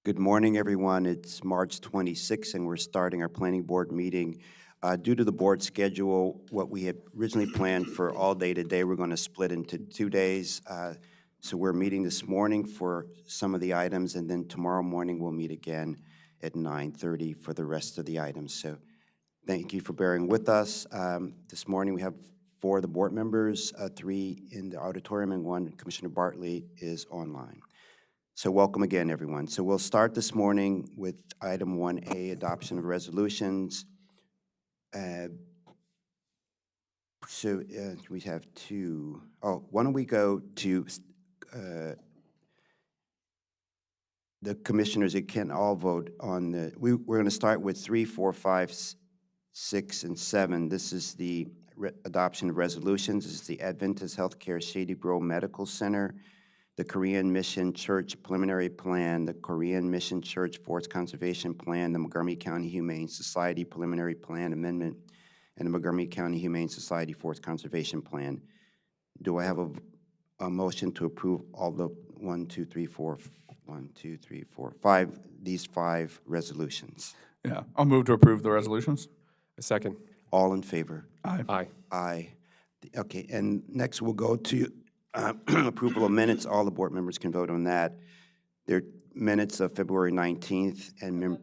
Good morning, everyone. It's March 26th, and we're starting our planning board meeting. Due to the board schedule, what we had originally planned for all day today, we're going to split into 2 days. So we're meeting this morning for some of the items, and then tomorrow morning we'll meet again at 9:30 for the rest of the items. So thank you for bearing with us. This morning we have 4 of the board members, 3 in the auditorium, and 1, Commissioner Bartley, is online. So welcome again, everyone. So we'll start this morning with item 1A, adoption of resolutions. We have 2. Oh, why don't we go to the commissioners? It can all vote on the, we're going to start with 3, 4, 5, 6, and 7. This is the adoption of resolutions. This is the Adventist Healthcare Shady Grove Medical Center, the Korean Mission Church Preliminary Plan, the Korean Mission Church Forest Conservation Plan, the Montgomery County Humane Society Preliminary Plan Amendment, and the Montgomery County Humane Society Forest Conservation Plan. Do I have a motion to approve all the 5, these 5 resolutions? Yeah, I'll move to approve the resolutions. A second. All in favor? Aye. Aye. Aye. Okay, and next we'll go to approval of minutes. All the board members can vote on that. There are minutes of February 19th and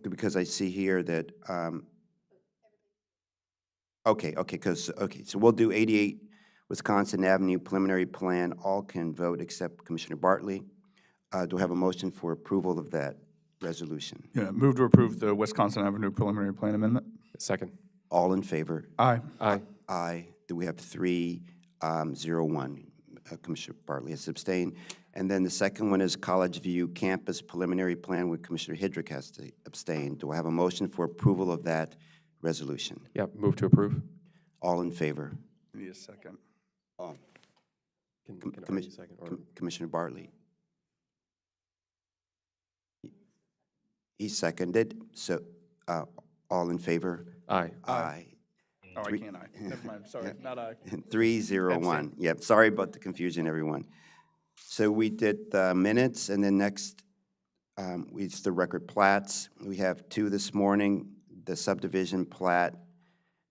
because I see here that so we'll do 88 Wisconsin Avenue preliminary plan. All can vote except Commissioner Bartley. Do I have a motion for approval of that resolution? Yeah, move to approve the Wisconsin Avenue preliminary plan amendment. Second. All in favor? Aye. Aye. Aye. Do we have 3, 0, 1? Commissioner Bartley has abstained. And then the second one is College View Campus Preliminary Plan, where Commissioner Hidrick has to abstain. Do I have a motion for approval of that resolution? Yeah, move to approve. All in favor? Need a second. Can Archie second? Or Commissioner Bartley. He seconded. So all in favor? aye. Aye. Oh, I can't aye. Never mind, sorry, not aye. 3, 0, 1. Yep, sorry about the confusion, everyone. So we did the minutes, and then next, it's the record plats. We have 2 this morning. The subdivision plat,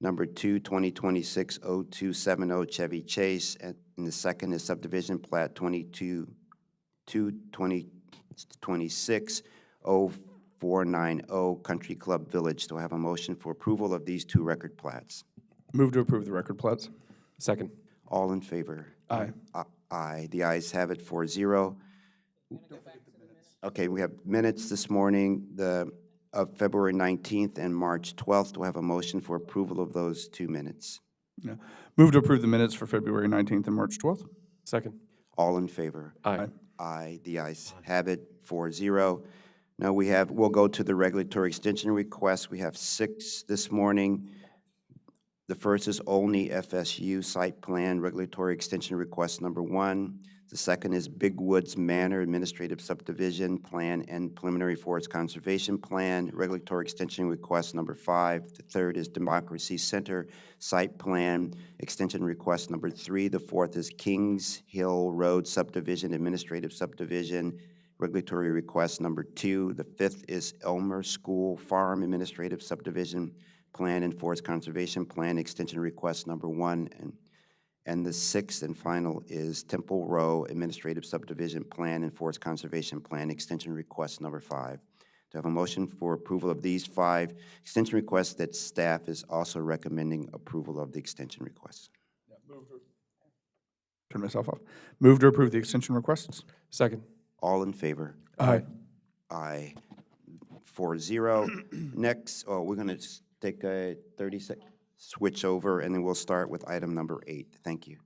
number 2, 2026-0270 Chevy Chase, and the second is subdivision plat 2026-0490 Country Club Village. Do I have a motion for approval of these 2 record plats? Move to approve the record plats. Second. All in favor? Aye. Aye. The ayes have it 4-0. Okay, we have minutes this morning, of February 19th and March 12th. Do I have a motion for approval of those 2 minutes? Yeah. Move to approve the minutes for February 19th and March 12th. Second. All in favor? Aye. Aye. The ayes have it 4-0. Now we'll go to the regulatory extension requests. We have 6 this morning. The first is Olney FSU Site Plan Regulatory Extension Request number 1. The second is Big Woods Manor Administrative Subdivision Plan and Preliminary Forest Conservation Plan Regulatory Extension Request number 5. The third is Democracy Center Site Plan Extension Request number 3. The fourth is Kings Hill Road Subdivision Administrative Subdivision Regulatory Request number 2. The fifth is Elmer School Farm Administrative Subdivision Plan and Forest Conservation Plan Extension Request number 1, and the sixth and final is Temple Row Administrative Subdivision Plan and Forest Conservation Plan Extension Request number 5. Do I have a motion for approval of these 5 extension requests that staff is also recommending approval of the extension requests? Turn myself off. Move to approve the extension requests. Second. All in favor? Aye. Aye. 4-0. Next, we're going to take a 30-second switch over, and then we'll start with item number 8. Thank you.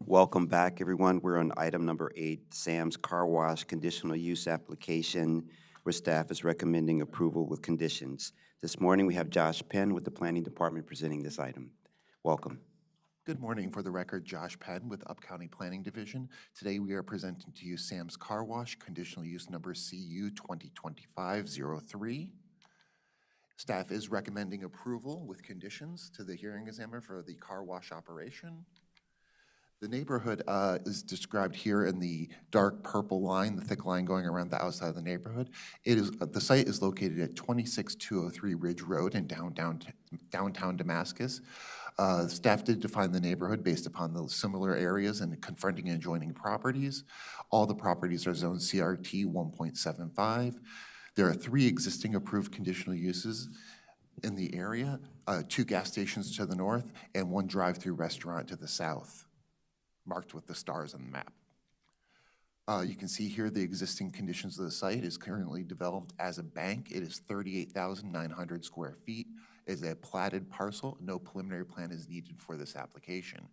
Welcome back, everyone. We're on item number 8, Sam's Car Wash Conditional Use Application, where staff is recommending approval with conditions. This morning, we have Josh Penn with the Planning Department presenting this item. Welcome. Good morning. For the record, Josh Penn with Up County Planning Division. Today we are presenting to you Sam's Car Wash, conditional use number CU 2025-03. Staff is recommending approval with conditions to the hearing examiner for the car wash operation. The neighborhood is described here in the dark purple line, the thick line going around the outside of the neighborhood. The site is located at 26203 Ridge Road in downtown Damascus. Staff did define the neighborhood based upon the similar areas and confronting and adjoining properties. All the properties are zoned CRT 1.75. There are 3 existing approved conditional uses in the area, 2 gas stations to the north and 1 drive-through restaurant to the south, marked with the stars on the map. You can see here the existing conditions of the site is currently developed as a bank. It is 38,900 square feet. It is a platted parcel. No preliminary plan is needed for this application.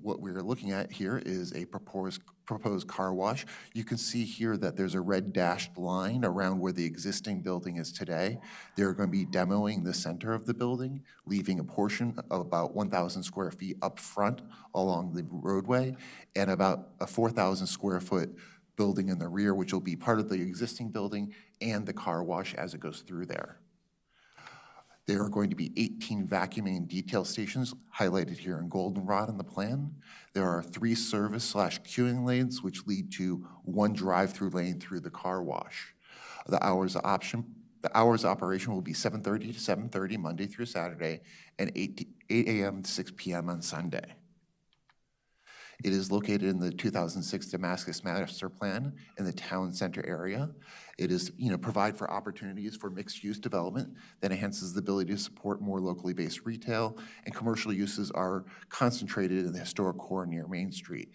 What we're looking at here is a proposed car wash. You can see here that there's a red dashed line around where the existing building is today. They're going to be demoing the center of the building, leaving a portion of about 1,000 square feet up front along the roadway, and about a 4,000 square foot building in the rear, which will be part of the existing building and the car wash as it goes through there. There are going to be 18 vacuuming and detail stations highlighted here in goldenrod on the plan. There are 3 service/queuing lanes, which lead to 1 drive-through lane through the car wash. The hours of operation will be 7:30 to 7:30 Monday through Saturday, and 8 a.m. to 6 p.m. on Sunday. It is located in the 2006 Damascus Master Plan in the town center area. It is, provide for opportunities for mixed-use development that enhances the ability to support more locally based retail, and commercial uses are concentrated in the historic core near Main Street.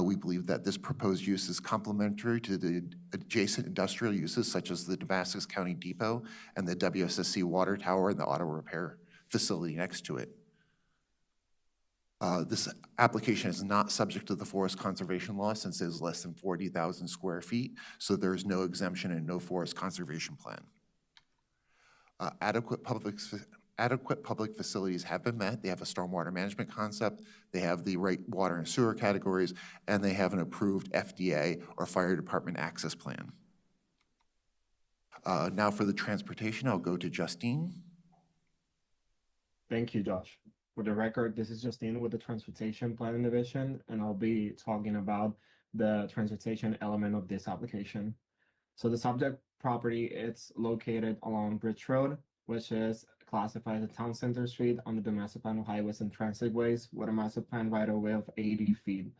We believe that this proposed use is complementary to the adjacent industrial uses such as the Damascus County Depot and the WSSC water tower and the auto repair facility next to it. This application is not subject to the forest conservation law since it is less than 40,000 square feet, so there is no exemption and no forest conservation plan. Adequate public facilities have been met. They have a stormwater management concept, they have the right water and sewer categories, and they have an approved FDA or fire department access plan. Now for the transportation, I'll go to Justine. Thank you, Josh. For the record, this is Justine with the Transportation Planning Division, and I'll be talking about the transportation element of this application. So the subject property, it's located along Bridge Road, which is classified as a town center street under the master plan of highways and transitways with a master plan right-of-way of 80 feet.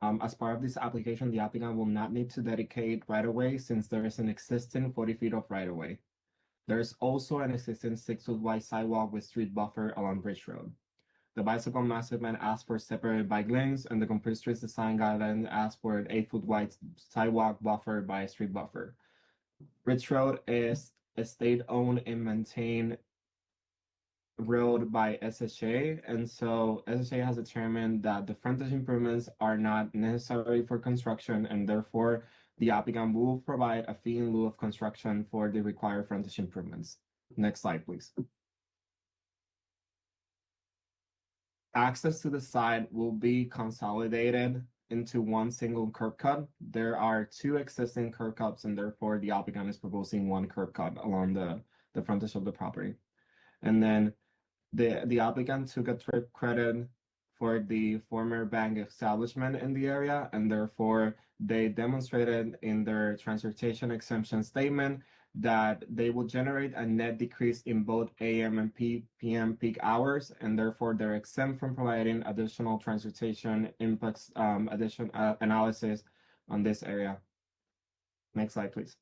As part of this application, the applicant will not need to dedicate right-of-way since there is an existing 40 feet of right-of-way. There's also an existing 6-foot wide sidewalk with street buffer along Bridge Road. The bicycle master plan asks for separate bike lanes, and the complete streets design guidelines ask for an 8-foot wide sidewalk buffer by a street buffer. Bridge Road is a state-owned and maintained road by SHA, and so SHA has determined that the frontage improvements are not necessary for construction, and therefore the applicant will provide a fee in lieu of construction for the required frontage improvements. Next slide, please. Access to the site will be consolidated into one single curb cut. There are 2 existing curb cuts, and therefore the applicant is proposing 1 curb cut along the frontage of the property. And then the applicant took a trip credit for the former bank establishment in the area, and therefore they demonstrated in their transportation exemption statement that they will generate a net decrease in both AM and PM peak hours, and therefore they're exempt from providing additional transportation impacts analysis on this area. Next slide, please.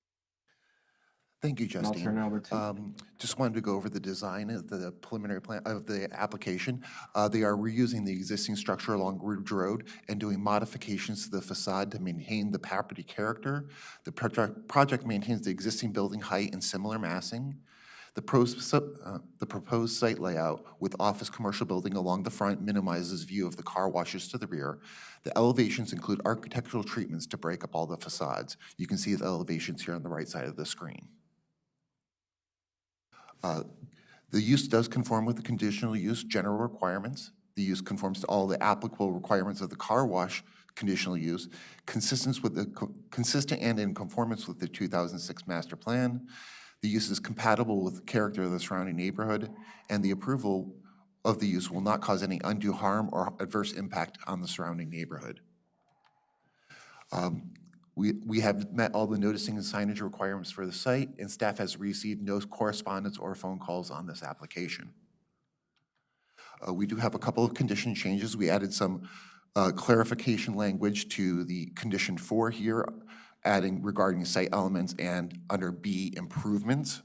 Thank you, And I'll Justine. turn it over to Just wanted to go over the design of the preliminary plan of the application. They are reusing the existing structure along Ridge Road and doing modifications to the facade to maintain the property character. The project maintains the existing building height and similar massing. The proposed site layout with office commercial building along the front minimizes view of the car washes to the rear. The elevations include architectural treatments to break up all the facades. You can see the elevations here on the right side of the screen. The use does conform with the conditional use general requirements. The use conforms to all the applicable requirements of the car wash conditional use, consistent and in conformance with the 2006 master plan. The use is compatible with the character of the surrounding neighborhood, and the approval of the use will not cause any undue harm or adverse impact on the surrounding neighborhood. We have met all the noticing and signage requirements for the site, and staff has received no correspondence or phone calls on this application. We do have a couple of condition changes. We added some clarification language to the condition 4 here, adding regarding site elements and under B, improvements.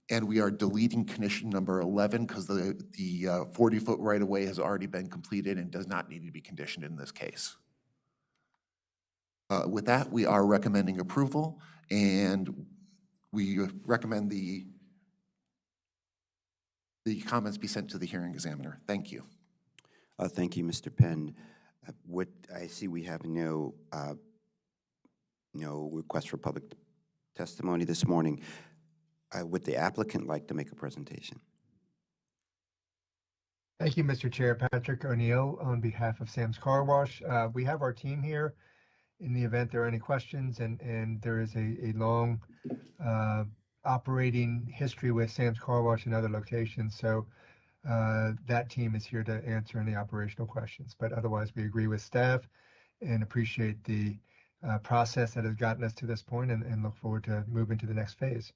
And we are deleting condition number 11 because the 40-foot right-of-way has already been completed and does not need to be conditioned in this case. With that, we are recommending approval, and we recommend the comments be sent to the hearing examiner. Thank you. Thank you, Mr. Penn. What I see, we have no request for public testimony this morning. Would the applicant like to make a presentation? Thank you, Mr. Chair. Patrick O'Neill on behalf of Sam's Car Wash. We have our team here in the event there are any questions, and there is a long operating history with Sam's Car Wash and other locations. So that team is here to answer any operational questions. But otherwise, we agree with staff and appreciate the process that has gotten us to this point, and look forward to moving to the next phase.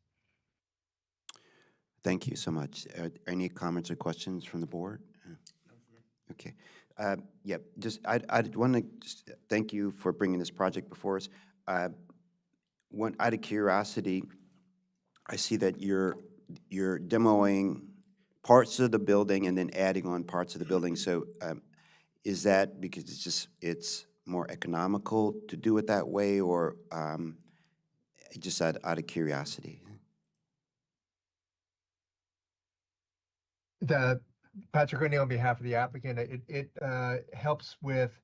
Thank you so much. Any comments or questions from the board? Okay. Yeah, I want to just thank you for bringing this project before us. Out of curiosity, I see that you're demoing parts of the building and then adding on parts of the building. So is that because it's more economical to do it that way, or just out of curiosity? Patrick O'Neill on behalf of the applicant, it helps with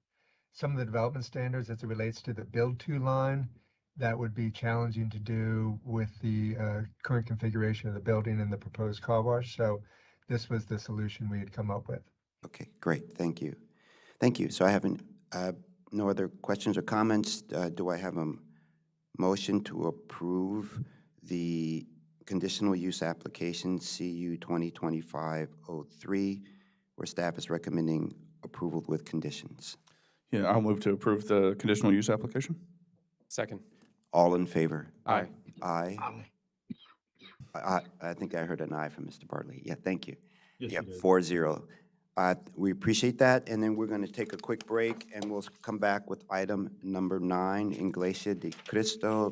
some of the development standards as it relates to the build-to line. That would be challenging to do with the current configuration of the building and the proposed car wash. So this was the solution we had come up with. Okay, great. Thank you. Thank you. So I have no other questions or comments. Do I have a motion to approve the conditional use application CU 2025-03, where staff is recommending approval with conditions? Yeah, I'll move to approve the conditional use application. Second. All in favor? Aye. Aye. I think I heard an aye from Mr. Bartley. Yeah, thank you. Yes, Yeah, you did. 4-0. We appreciate that, and then we're going to take a quick break, and we'll come back with item number 9, Iglesia de Cristo,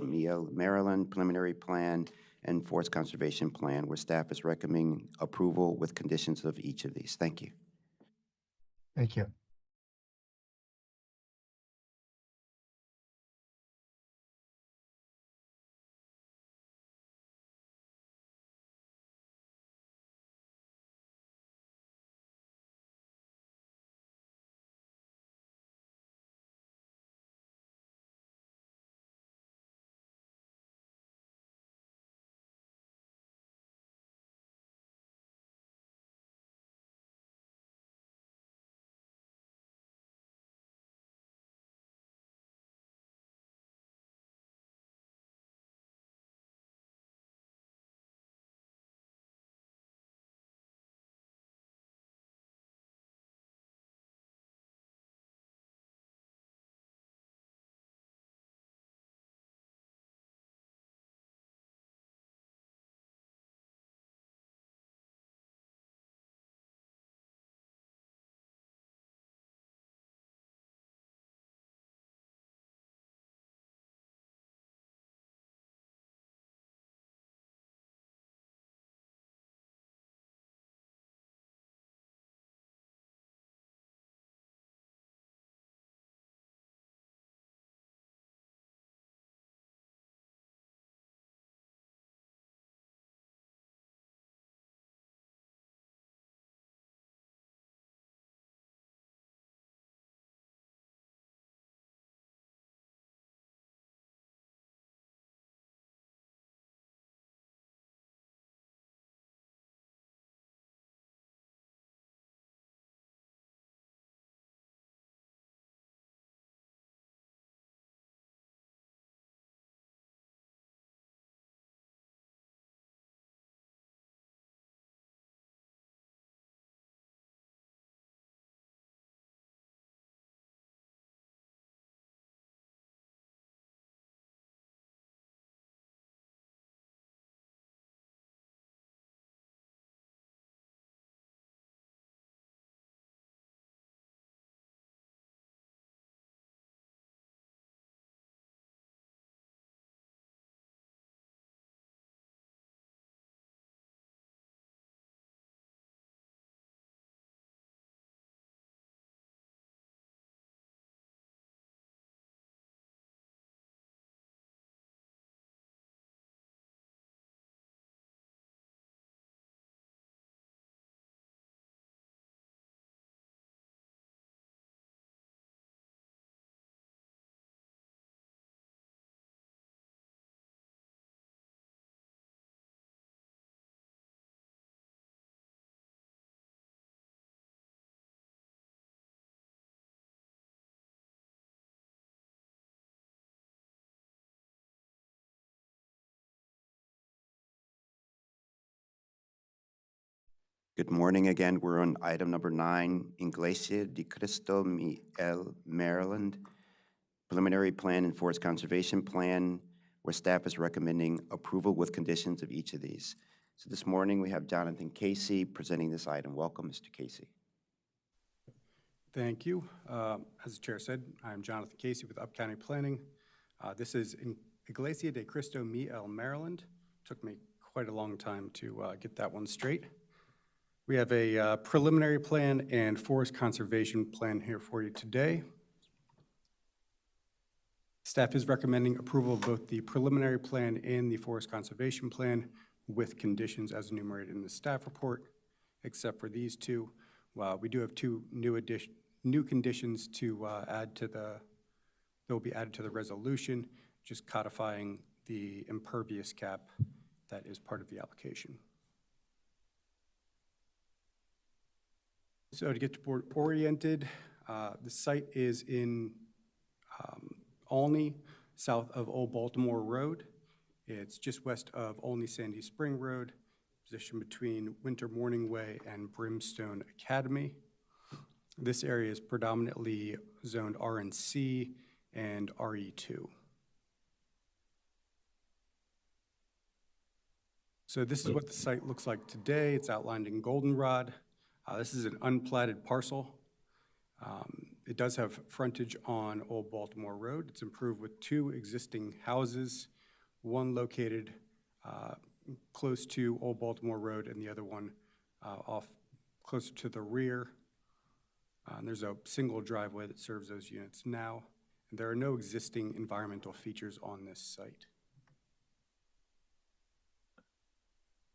Maryland preliminary plan and forest conservation plan, where staff is recommending approval with conditions of each of these. Thank you. Thank you. Good morning again. We're on item number 9, Iglesia de Cristo Miel, Maryland. Preliminary plan and forest conservation plan, where staff is recommending approval with conditions of each of these. So this morning, we have Jonathan Casey presenting this item. Welcome, Mr. Casey. Thank you. As the chair said, I'm Jonathan Casey with Up County Planning. This is in Iglesia de Cristo Miel, Maryland. Took me quite a long time to get that one straight. We have a preliminary plan and forest conservation plan here for you today. Staff is recommending approval of both the preliminary plan and the forest conservation plan with conditions as enumerated in the staff report, except for these two. We do have two new conditions to add to that will be added to the resolution, just codifying the impervious cap that is part of the application. So to get to board oriented, the site is in Olney, south of Old Baltimore Road. It's just west of Olney Sandy Spring Road, positioned between Winter Morning Way and Brimstone Academy. This area is predominantly zoned RNC and RE2. So this is what the site looks like today. It's outlined in goldenrod. This is an unplatted parcel. It does have frontage on Old Baltimore Road. It's improved with two existing houses, one located close to Old Baltimore Road and the other one off closer to the rear. And there's a single driveway that serves those units now. And there are no existing environmental features on this site.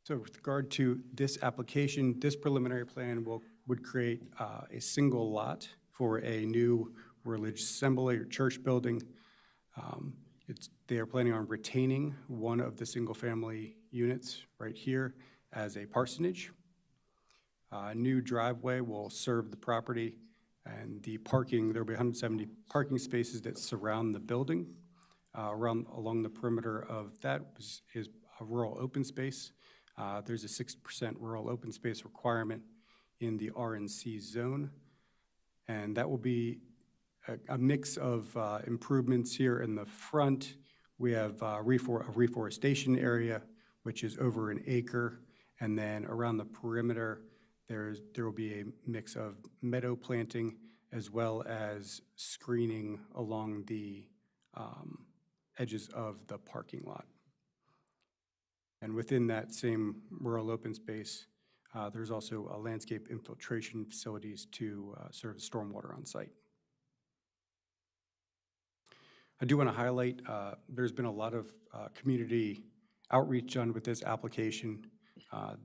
So with regard to this application, this preliminary plan would create a single lot for a new religious assembly or church building. They are planning on retaining one of the single-family units right here as a parsonage. A new driveway will serve the property, and the parking, there will be 170 parking spaces that surround the building. Along the perimeter of that is a rural open space. There's a 6% rural open space requirement in the RNC zone, and that will be a mix of improvements here in the front. We have a reforestation area, which is over an acre, and then around the perimeter, there will be a mix of meadow planting as well as screening along the edges of the parking lot. And within that same rural open space, there's also a landscape infiltration facilities to serve stormwater on site. I do want to highlight, there's been a lot of community outreach done with this application.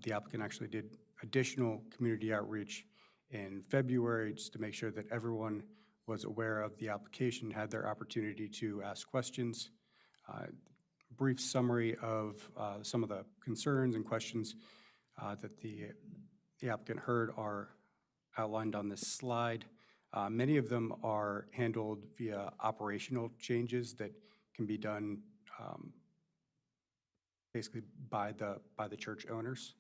The applicant actually did additional community outreach in February just to make sure that everyone was aware of the application, had their opportunity to ask questions. Brief summary of some of the concerns and questions that the applicant heard are outlined on this slide. Many of them are handled via operational changes that can be done basically by the church owners.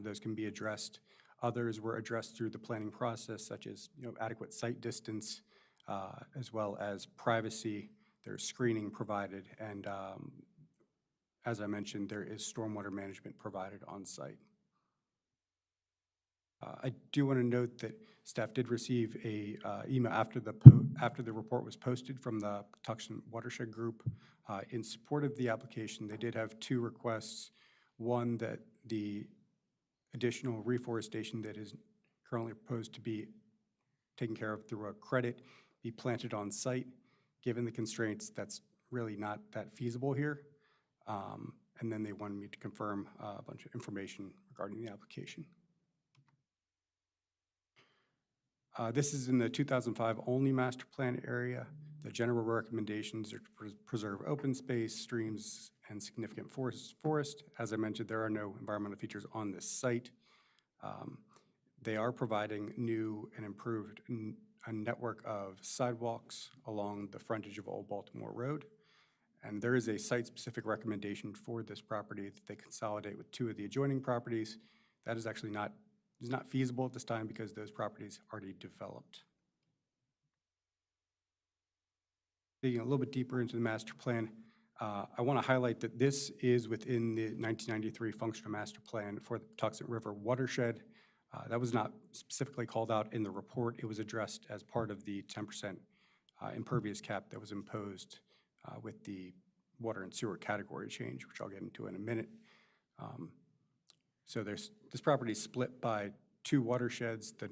Those can be addressed. Others were addressed through the planning process, such as adequate site distance, as well as privacy. There's screening provided, and as I mentioned, there is stormwater management provided on site. I do want to note that staff did receive a email after the report was posted from the Patuxent Watershed Group in support of the application. They did have two requests. One, that the additional reforestation that is currently proposed to be taken care of through a credit be planted on site. Given the constraints, that's really not that feasible here. And then they wanted me to confirm a bunch of information regarding the application. This is in the 2005 only master plan area. The general recommendations are to preserve open space, streams, and significant forest. As I mentioned, there are no environmental features on this site. They are providing new and improved a network of sidewalks along the frontage of Old Baltimore Road. And there is a site-specific recommendation for this property that they consolidate with two of the adjoining properties. That is actually not is not feasible at this time because those properties are already developed. Digging a little bit deeper into the master plan, I want to highlight that this is within the 1993 functional master plan for the Patuxent River watershed. That was not specifically called out in the report. It was addressed as part of the 10% impervious cap that was imposed with the water and sewer category change, which I'll get into in a minute. So this property is split by two watersheds, the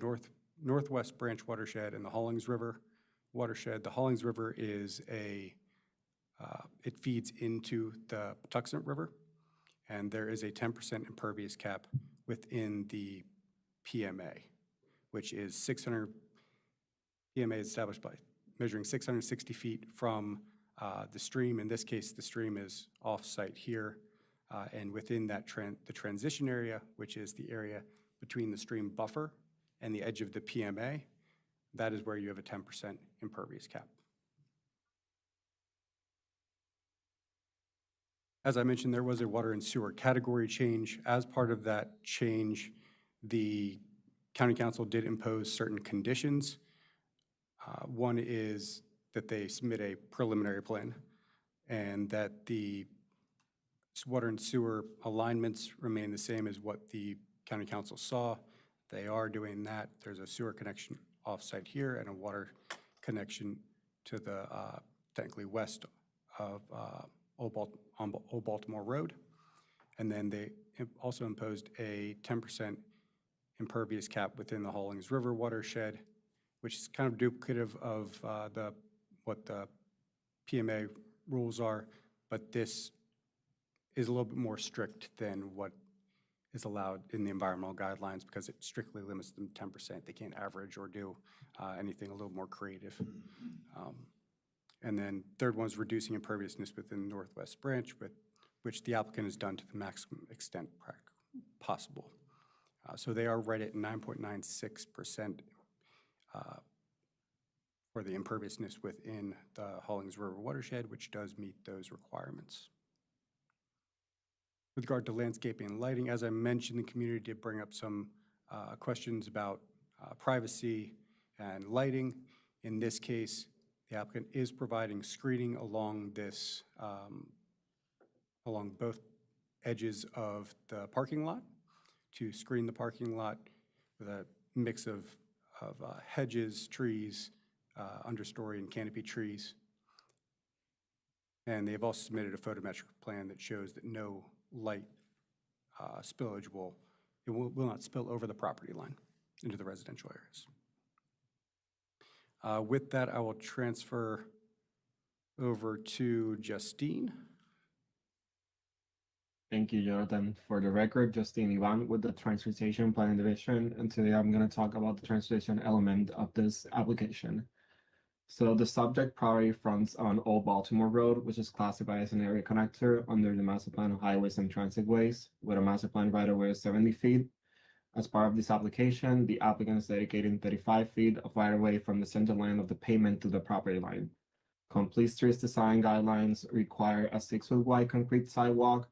northwest branch watershed and the Hollings River watershed. The Hollings River is it feeds into the Patuxent River, and there is a 10% impervious cap within the PMA, which is 600, PMA is established by measuring 660 feet from the stream. In this case, the stream is off-site here, and within that the transition area, which is the area between the stream buffer and the edge of the PMA, that is where you have a 10% impervious cap. As I mentioned, there was a water and sewer category change. As part of that change, the county council did impose certain conditions. One is that they submit a preliminary plan and that the water and sewer alignments remain the same as what the county council saw. They are doing that. There's a sewer connection off-site here and a water connection to the technically west of Old Baltimore Road. And then they also imposed a 10% impervious cap within the Hollings River watershed, which is kind of duplicative of what the PMA rules are, but this is a little bit more strict than what is allowed in the environmental guidelines because it strictly limits them to 10%. They can't average or do anything a little more creative. And then third one is reducing imperviousness within the northwest branch, which the applicant has done to the maximum extent possible. So they are right at 9.96% for the imperviousness within the Hollings River watershed, which does meet those requirements. With regard to landscaping and lighting, as I mentioned, the community did bring up some questions about privacy and lighting. In this case, the applicant is providing screening along this, along both edges of the parking lot to screen the parking lot with a mix of hedges, trees, understory and canopy trees. And they have also submitted a photometric plan that shows that no light spillage will not spill over the property line into the residential areas. With that, I will transfer over to Justine. Thank you, Jonathan. For the record, Justine Ivan with the Transportation Planning Division, and today I'm going to talk about the transportation element of this application. So the subject property fronts on Old Baltimore Road, which is classified as an area connector under the Master Plan of Highways and Transitways, with a master plan right-of-way of 70 feet. As part of this application, the applicant is dedicating 35 feet of right-of-way from the center line of the pavement to the property line. Complete streets design guidelines require a 6-foot wide concrete sidewalk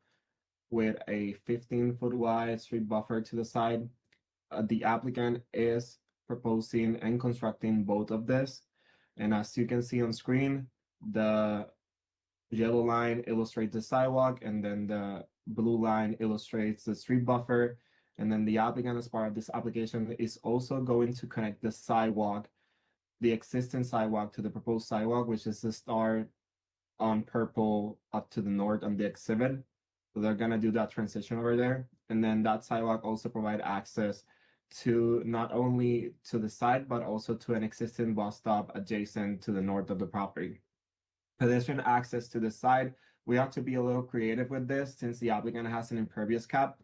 with a 15-foot wide street buffer to the side. The applicant is proposing and constructing both of this. And as you can see on screen, the yellow line illustrates the sidewalk, and then the blue line illustrates the street buffer. And then the applicant, as part of this application, is also going to connect the sidewalk, the existing sidewalk, to the proposed sidewalk, which is the star on purple up to the north on the exhibit. So they're gonna do that transition over there. And then that sidewalk also provide access to not only to the side, but also to an existing bus stop adjacent to the north of the property. Pedestrian access to the side, we have to be a little creative with this since the applicant has an impervious cap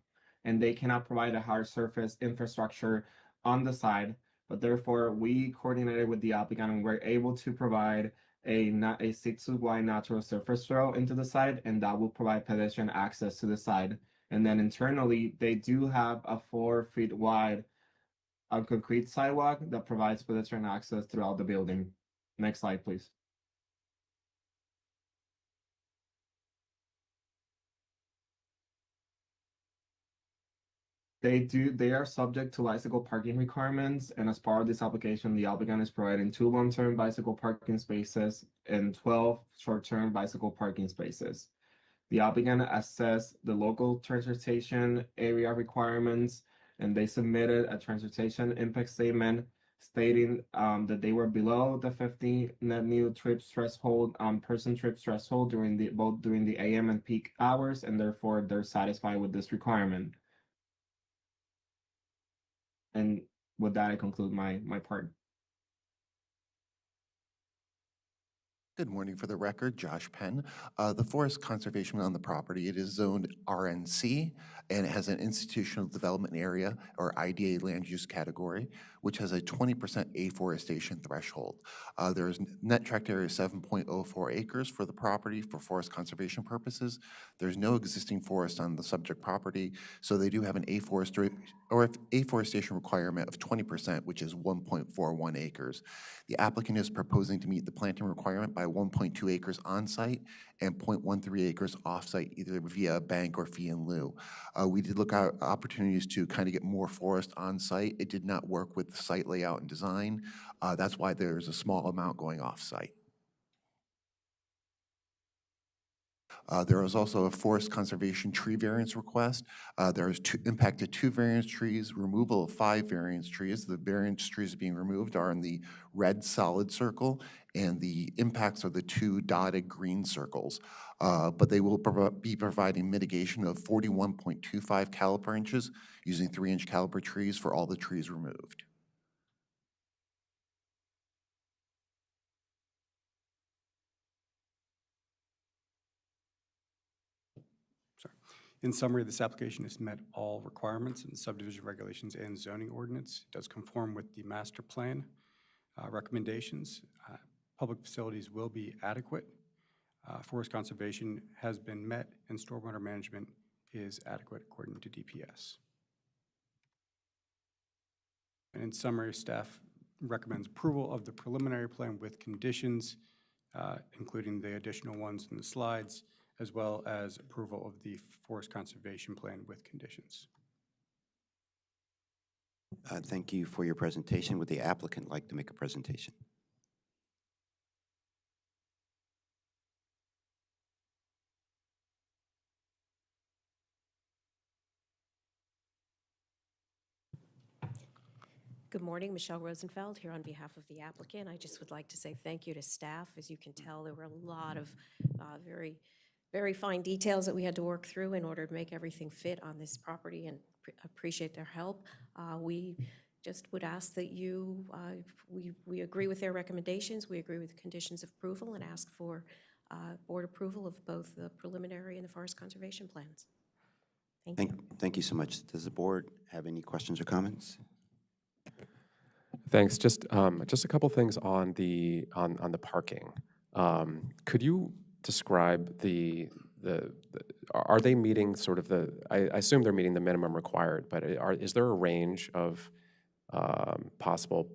and they cannot provide a hard surface infrastructure on the side. But therefore, we coordinated with the applicant and we're able to provide a 6-foot wide natural surface rail into the side, and that will provide pedestrian access to the side. And then internally, they do have a 4 feet wide concrete sidewalk that provides pedestrian access throughout the building. Next slide, please. They are subject to bicycle parking requirements, and as part of this application, the applicant is providing 2 long-term bicycle parking spaces and 12 short-term bicycle parking spaces. The applicant assessed the local transportation area requirements, and they submitted a transportation impact statement stating that they were below the 50 net new trips threshold, person trips threshold both during the AM and peak hours, and therefore they're satisfied with this requirement. And with that, I conclude my part. Good morning. For the record, Josh Penn. The forest conservation on the property, it is zoned RNC, and it has an institutional development area, or IDA land use category, which has a 20% afforestation threshold. There is net tract area 7.04 acres for the property for forest conservation purposes. There's no existing forest on the subject property, so they do have an afforestation requirement of 20%, which is 1.41 acres. The applicant is proposing to meet the planting requirement by 1.2 acres on-site and 0.13 acres off-site, either via a bank or fee in lieu. We did look at opportunities to kind of get more forest on-site. It did not work with the site layout and design. That's why there's a small amount going off-site. There is also a forest conservation tree variance request. There is impacted 2 variance trees, removal of 5 variance trees. The variance trees being removed are in the red solid circle, and the impacts are the 2 dotted green circles. But they will be providing mitigation of 41.25 caliper inches using 3-inch caliper trees for all the trees removed. In summary, this application has met all requirements in subdivision regulations and zoning ordinance. It does conform with the master plan recommendations. Public facilities will be adequate. Forest conservation has been met, and stormwater management is adequate according to DPS. And in summary, staff recommends approval of the preliminary plan with conditions, including the additional ones in the slides, as well as approval of the forest conservation plan with conditions. Thank you for your presentation. Would the applicant like to make a presentation? Good morning, Michelle Rosenfeld here on behalf of the applicant. I just would like to say thank you to staff. As you can tell, there were a lot of very fine details that we had to work through in order to make everything fit on this property, and appreciate their help. We just would ask that you, we agree with their recommendations, we agree with the conditions of approval, and ask for board approval of both the preliminary and the forest conservation plans. Thank you. Thank you so much. Does the board have any questions or comments? Thanks. Just a couple things on the parking. Could you describe are they meeting sort of I assume they're meeting the minimum required, but is there a range of possible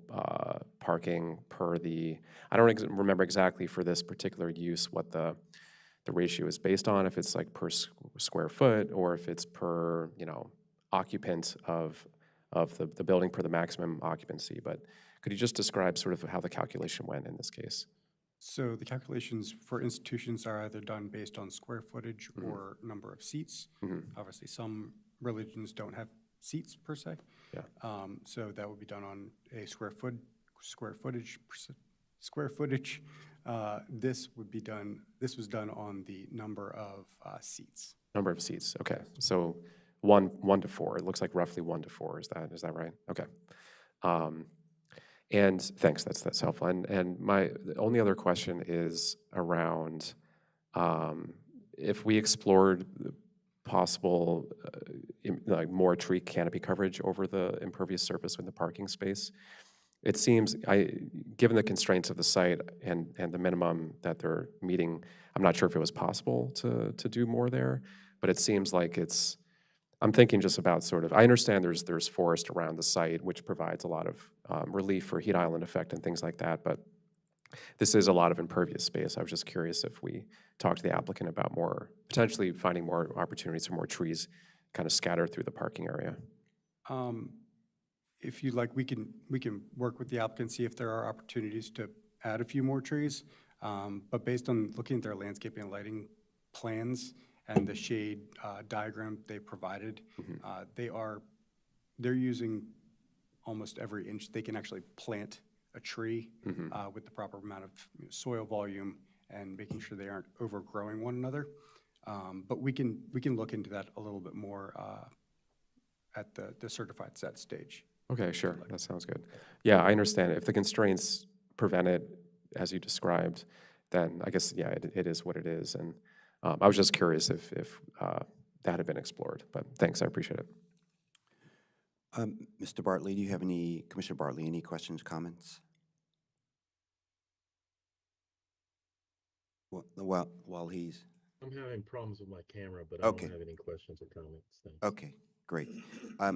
parking per I don't remember exactly for this particular use what the ratio is based on, if it's like per square foot or if it's per, occupant of the building per the maximum occupancy. But could you just describe sort of how the calculation went in this case? So the calculations for institutions are either done based on square footage or number of seats. Obviously, some religions don't have seats per se. Yeah. So that would be done on a square footage. This was done on the number of seats. Number of seats. Okay. So one to four. It looks like roughly 1 to 4. Is that right? Okay. And thanks. That's helpful. And the only other question is around if we explored possible like more tree canopy coverage over the impervious surface in the parking space. It seems, given the constraints of the site and the minimum that they're meeting, I'm not sure if it was possible to do more there, but it seems like I'm thinking just about I understand there's forest around the site, which provides a lot of relief for heat island effect and things like that, but this is a lot of impervious space. I was just curious if we talked to the applicant about potentially finding more opportunities for more trees kind of scattered through the parking area. If you'd like, we can work with the applicant, see if there are opportunities to add a few more trees. But based on looking at their landscaping and lighting plans and the shade diagram they provided, they're using almost every inch. They can actually plant a tree with the proper amount of soil volume and making sure they aren't overgrowing one another. But we can look into that a little bit more at the certified set stage. Okay, sure, that sounds good. Yeah, I understand. If the constraints prevent it, as you described, then I guess, yeah, it is what it is. And I was just curious if that had been explored, but thanks, I appreciate it. Mr. Bartley, Commissioner Bartley, any questions, comments? While he's, I'm having problems with my camera, but I Okay. don't have any questions or comments. Thanks. okay, great.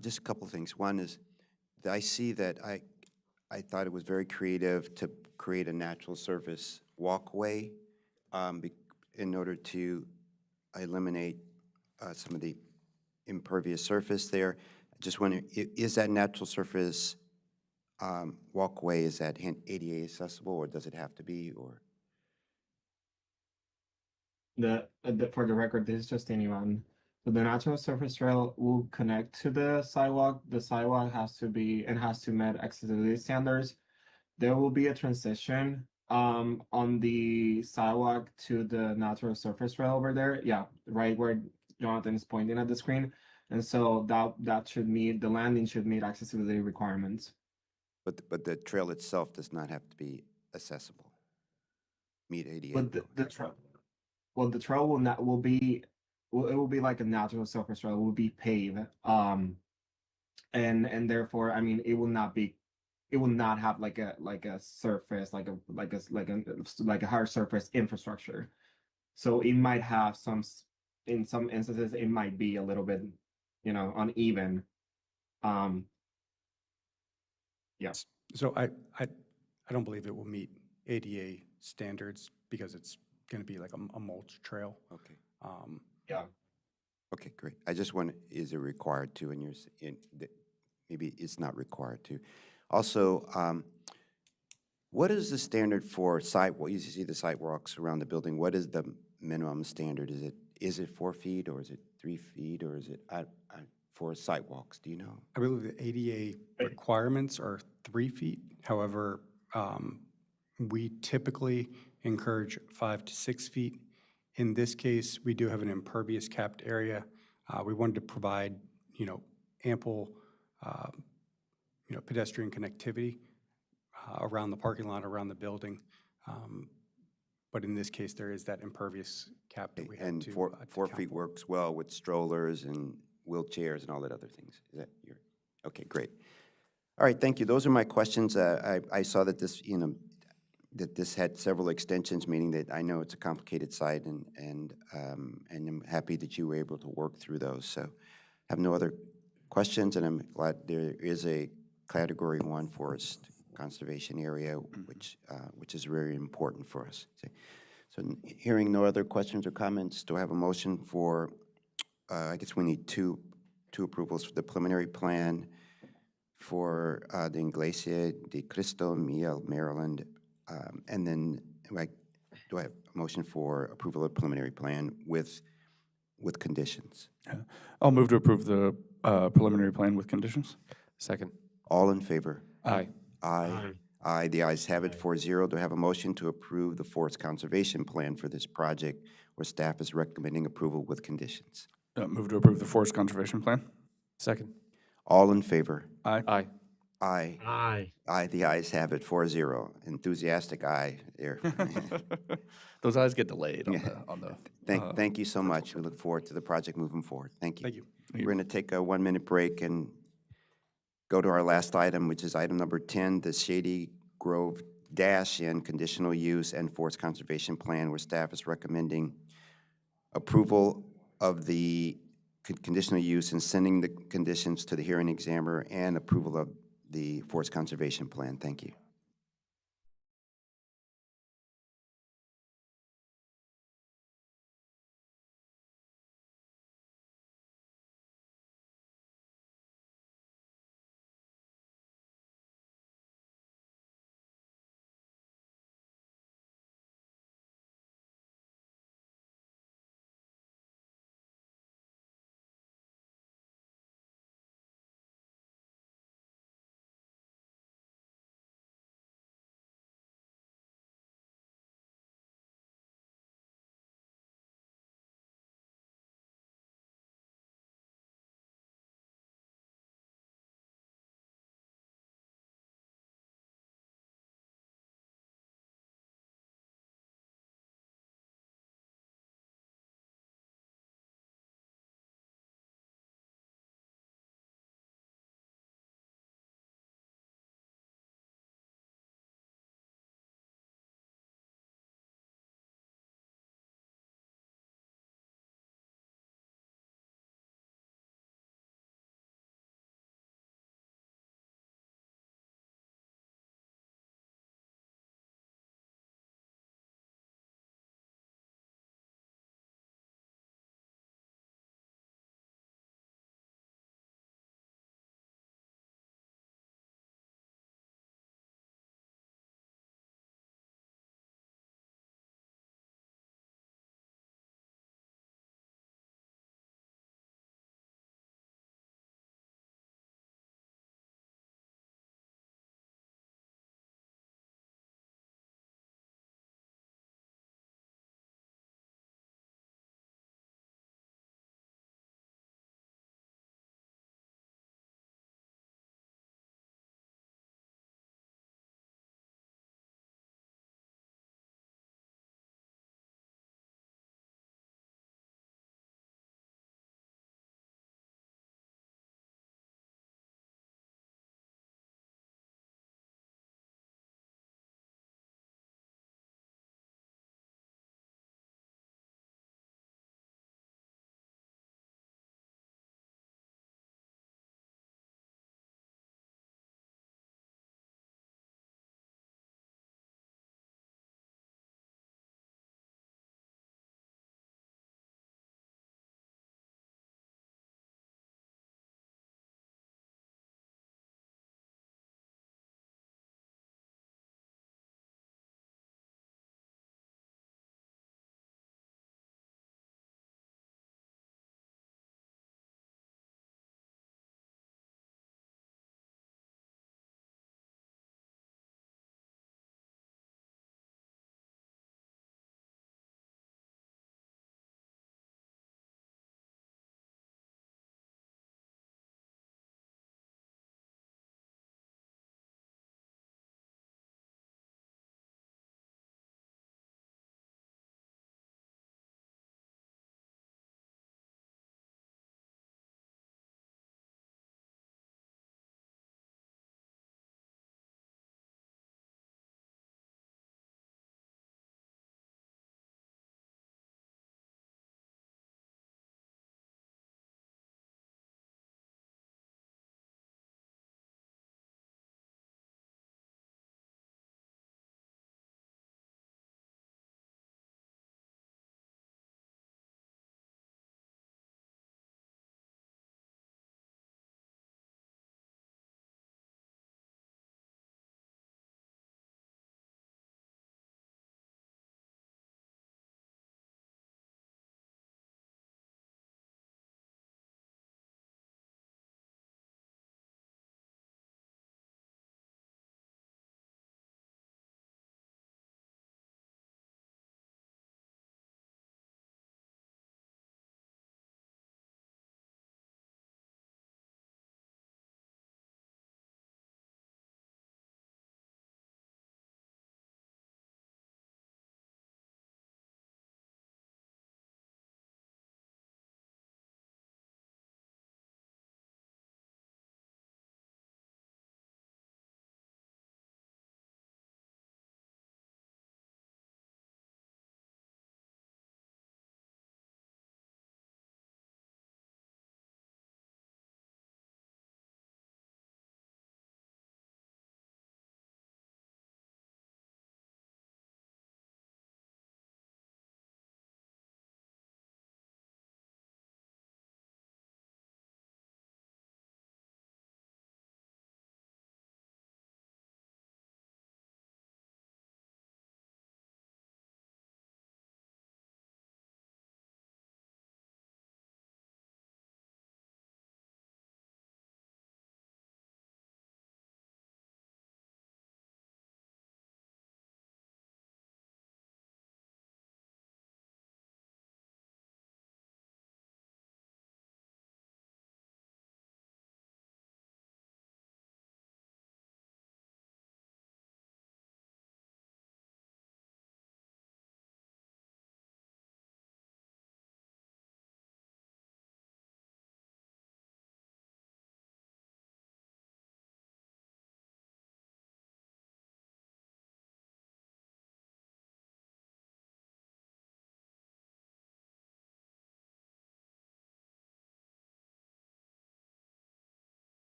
Just a couple of things. One is, that I see that I thought it was very creative to create a natural surface walkway in order to eliminate some of the impervious surface there. Just wondering, is that natural surface walkway, is that ADA accessible, or does it have to be, or? For the record, this is just anyone. So the natural surface trail will connect to the sidewalk. The sidewalk has to meet accessibility standards. There will be a transition on the sidewalk to the natural surface trail over there. Yeah, right where Jonathan is pointing at the screen. And so that should meet, the landing should meet accessibility requirements. But the trail itself does not have to be accessible, meet ADA. But the trail, well, the trail it will be like a natural surface trail. It will be paved. And therefore, I mean, it will not have like a surface, like a hard surface infrastructure. So it might have in some instances, it might be a little bit, uneven. Yeah. So I don't believe it will meet ADA standards because it's going to be like a mulch trail. Okay, Yeah. okay, great. I just want, is it required to, and maybe it's not required to. Also, what is the standard for sidewalk? You see the sidewalks around the building. What is the minimum standard? Is it 4 feet, or is it 3 feet, or is it for sidewalks? Do you know? I believe the ADA requirements are 3 feet. However, we typically encourage 5 to 6 feet. In this case, we do have an impervious capped area. We wanted to provide, ample, pedestrian connectivity around the parking lot, around the building. But in this case, there is that impervious cap that we had And to. 4 account feet for. works well with strollers and wheelchairs and all that other things. Is that your, okay, great. All right, thank you. Those are my questions. I saw that this, that this had several extensions, meaning that I know it's a complicated site, and I'm happy that you were able to work through those. So I have no other questions, and I'm glad there is a Category 1 forest conservation area, which is very important for us. So hearing no other questions or comments, do I have a motion for, I guess we need two approvals for the preliminary plan for the Iglesia de Cristo Miel, Maryland, and then do I have a motion for approval of preliminary plan with conditions? I'll move to approve the preliminary plan with conditions. Second. All in favor? Aye. Aye. Aye, the ayes have it, 4-0. Do I have a motion to approve the forest conservation plan for this project where staff is recommending approval with conditions? Move to approve the forest conservation plan. Second. All in favor? Aye. Aye. Aye. Aye. Aye, the ayes have it, 4-0. Enthusiastic aye there. Those eyes get delayed on the. Thank you so much. We look forward to the project moving forward. Thank you. Thank you. We're going to take a 1-minute break and go to our last item, which is item number 10, the Shady Grove Dash-In Conditional Use and Forest Conservation Plan, where staff is recommending approval of the conditional use and sending the conditions to the hearing examiner, and approval of the Forest Conservation Plan. Thank you.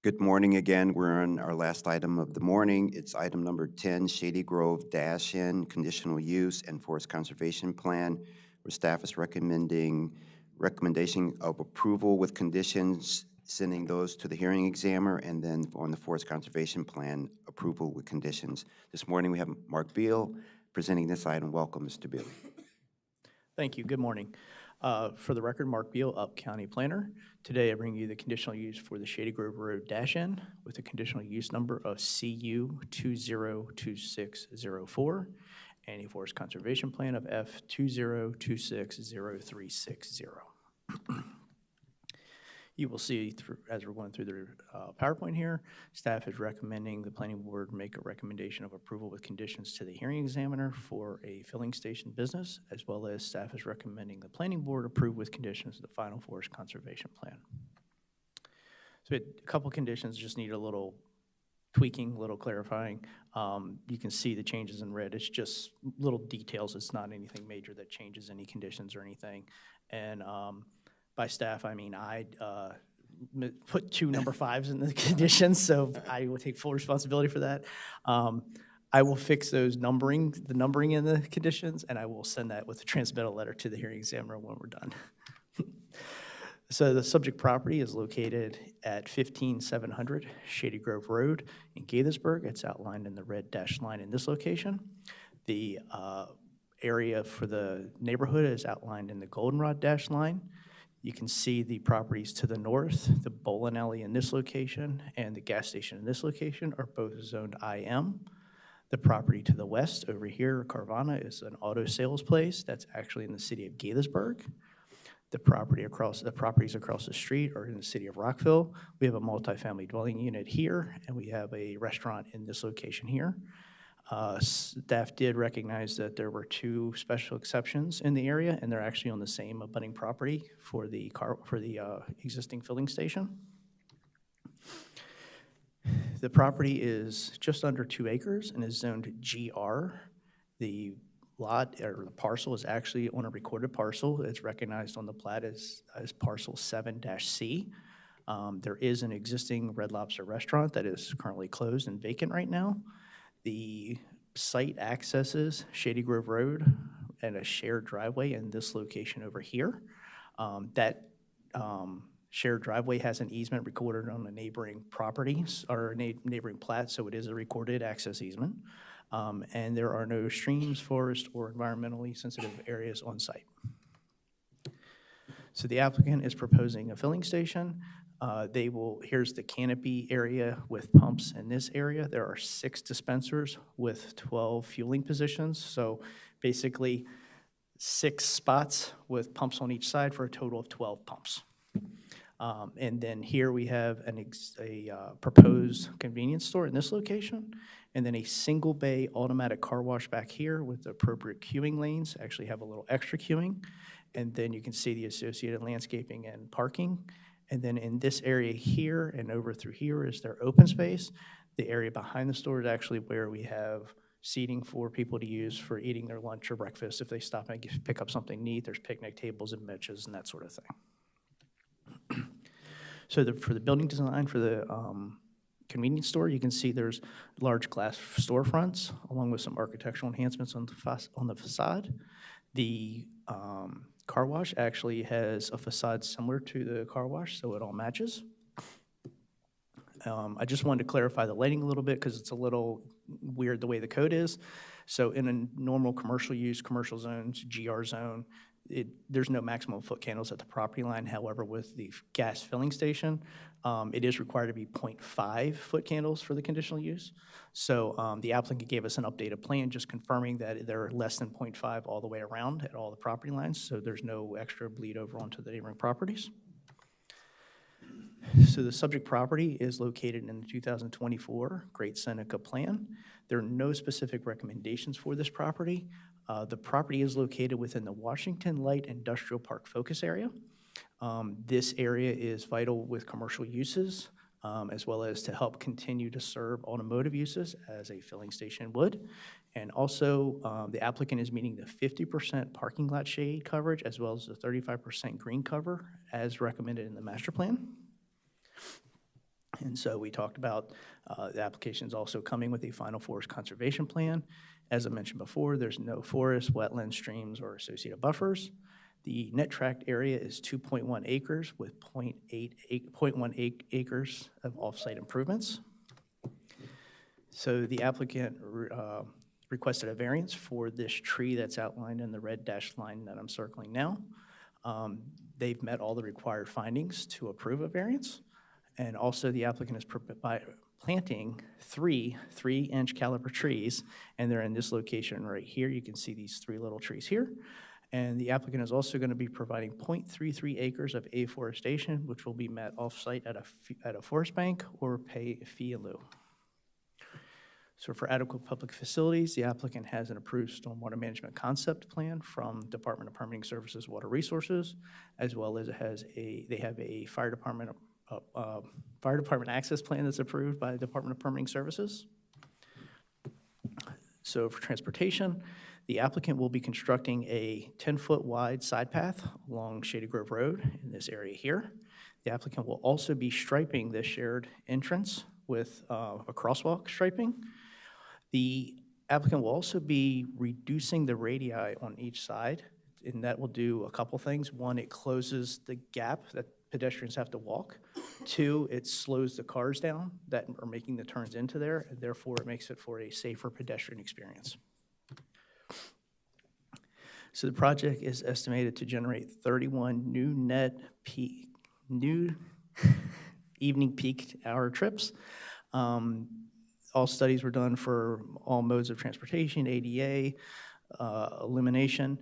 Good morning again. We're on our last item of the morning. It's item number 10, Shady Grove Dash-In Conditional Use and Forest Conservation Plan, where staff is recommendation of approval with conditions, sending those to the hearing examiner, and then on the Forest Conservation Plan, approval with conditions. This morning, we have Mark Beal presenting this item. Welcome, Mr. Beal. Thank you. Good morning. For the record, Mark Beal, Up County Planner. Today, I bring you the conditional use for the Shady Grove Road Dash-In with a conditional use number of CU 202604 and a forest conservation plan of F 20260360. You will see, as we're going through the PowerPoint here, staff is recommending the planning board make a recommendation of approval with conditions to the hearing examiner for a filling station business, as well as staff is recommending the planning board approve with conditions the final forest conservation plan. So a couple conditions just need a little tweaking, a little clarifying. You can see the changes in red. It's just little details. It's not anything major that changes any conditions or anything. And by staff, I mean I put 2 number 5s in the conditions, so I will take full responsibility for that. I will fix those the numbering in the conditions, and I will send that with a transmittal letter to the hearing examiner when we're done. So the subject property is located at 15700 Shady Grove Road in Gaithersburg. It's outlined in the red dashed line in this location. The area for the neighborhood is outlined in the goldenrod dashed line. You can see the properties to the north, the bowling alley in this location and the gas station in this location are both zoned IM. The property to the west over here, Carvana, is an auto sales place that's actually in the city of Gaithersburg. The properties across the street are in the city of Rockville. We have a multifamily dwelling unit here, and we have a restaurant in this location here. Staff did recognize that there were 2 special exceptions in the area, and they're actually on the same abutting property for the existing filling station. The property is just under 2 acres and is zoned GR. The lot or the parcel is actually on a recorded parcel. It's recognized on the plat as parcel 7-C. There is an existing Red Lobster restaurant that is currently closed and vacant right now. The site accesses Shady Grove Road and a shared driveway in this location over here. That shared driveway has an easement recorded on the neighboring properties or neighboring plat, so it is a recorded access easement. And there are no streams, forests, or environmentally sensitive areas on site. So the applicant is proposing a filling station. Here's the canopy area with pumps in this area. There are 6 dispensers with 12 fueling positions. So basically 6 spots with pumps on each side for a total of 12 pumps. And then here we have a proposed convenience store in this location, and then a single bay automatic car wash back here with the appropriate queuing lanes, actually have a little extra queuing. And then you can see the associated landscaping and parking. And then in this area here and over through here is their open space. The area behind the store is actually where we have seating for people to use for eating their lunch or breakfast. If they stop and pick up something neat, there's picnic tables and benches and that sort of thing. So for the building design for the convenience store, you can see there's large glass storefronts along with some architectural enhancements on the facade. The car wash actually has a facade similar to the car wash, so it all matches. I just wanted to clarify the lighting a little bit because it's a little weird the way the code is. So in a normal commercial use, commercial zones, GR zone, there's no maximum foot candles at the property line. However, with the gas filling station, it is required to be 0.5 foot candles for the conditional use. So the applicant gave us an updated plan just confirming that they're less than 0.5 all the way around at all the property lines, so there's no extra bleed over onto the neighboring properties. So the subject property is located in the 2024 Great Seneca Plan. There are no specific recommendations for this property. The property is located within the Washington Light Industrial Park focus area. This area is vital with commercial uses, as well as to help continue to serve automotive uses as a filling station would. And also, the applicant is meeting the 50% parking lot shade coverage, as well as the 35% green cover, as recommended in the master plan. And so we talked about the application is also coming with a final forest conservation plan. As I mentioned before, there's no forest, wetlands, streams, or associated buffers. The net tract area is 2.1 acres with 0.18 acres of off-site improvements. So the applicant requested a variance for this tree that's outlined in the red dashed line that I'm circling now. They've met all the required findings to approve a variance. And also the applicant is planting three 3-inch caliber trees, and they're in this location right here. You can see these 3 little trees here. And the applicant is also going to be providing 0.33 acres of afforestation, which will be met off-site at a forest bank or pay a fee in lieu. So for adequate public facilities, the applicant has an approved stormwater management concept plan from Department of Permitting Services Water Resources, as well as they have a fire department access plan that's approved by the Department of Permitting Services. So for transportation, the applicant will be constructing a 10-foot wide side path along Shady Grove Road in this area here. The applicant will also be striping the shared entrance with a crosswalk striping. The applicant will also be reducing the radii on each side, and that will do a couple things. One, it closes the gap that pedestrians have to walk. 2, it slows the cars down that are making the turns into there, and therefore it makes it for a safer pedestrian experience. So the project is estimated to generate 31 new evening peak hour trips. All studies were done for all modes of transportation, ADA, illumination.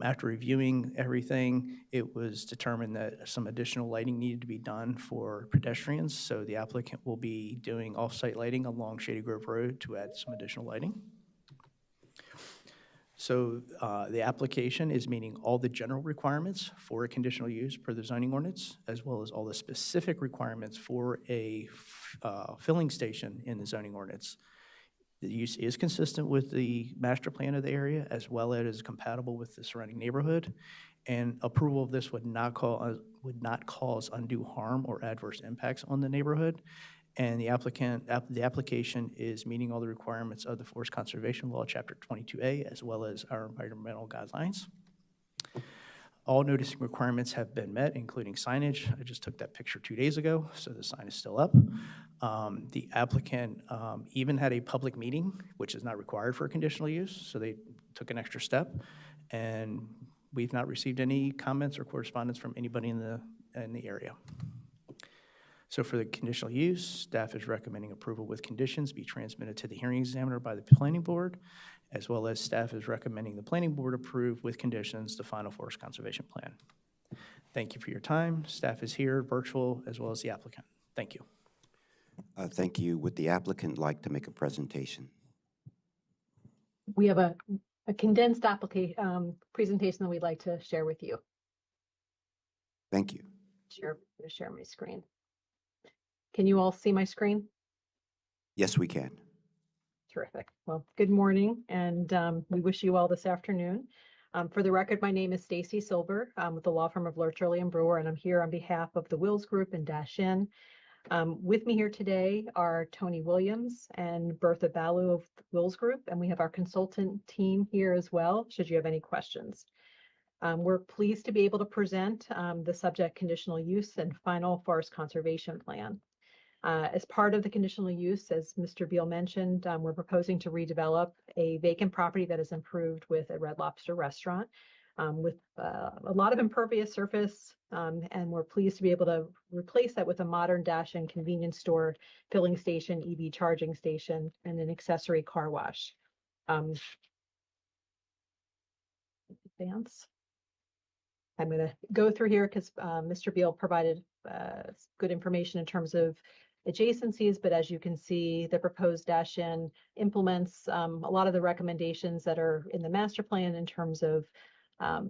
After reviewing everything, it was determined that some additional lighting needed to be done for pedestrians, so the applicant will be doing off-site lighting along Shady Grove Road to add some additional lighting. So the application is meeting all the general requirements for a conditional use per the zoning ordinance, as well as all the specific requirements for a filling station in the zoning ordinance. The use is consistent with the master plan of the area, as well as is compatible with the surrounding neighborhood, and approval of this would not cause undue harm or adverse impacts on the neighborhood. And the application is meeting all the requirements of the Forest Conservation Law, Chapter 22A, as well as our environmental guidelines. All noticing requirements have been met, including signage. I just took that picture 2 days ago, so the sign is still up. The applicant even had a public meeting, which is not required for a conditional use, so they took an extra step. And we've not received any comments or correspondence from anybody in the area. So for the conditional use, staff is recommending approval with conditions be transmitted to the hearing examiner by the planning board, as well as staff is recommending the planning board approve with conditions the final forest conservation plan. Thank you for your time. Staff is here, virtual, as well as the applicant. Thank you. Thank you. Would the applicant like to make a presentation? We have a condensed presentation that we'd like to share with you. Thank you. Share my screen. Can you all see my screen? Yes, we can. Terrific. Well, good morning, and we wish you all this afternoon. For the record, my name is Stacy Silver with the law firm of Lurch, Early & Brewer, and I'm here on behalf of the Wills Group and Dash In. With me here today are Tony Williams and Bertha Balu of the Wills Group, and we have our consultant team here as well, should you have any questions. We're pleased to be able to present the subject conditional use and final forest conservation plan. As part of the conditional use, as Mr. Beal mentioned, we're proposing to redevelop a vacant property that is improved with a Red Lobster restaurant with a lot of impervious surface, and we're pleased to be able to replace that with a modern Dash-In convenience store, filling station, EV charging station, and an accessory car wash. Advance. I'm going to go through here because Mr. Beal provided good information in terms of adjacencies, but as you can see, the proposed Dash-In implements a lot of the recommendations that are in the master plan in terms of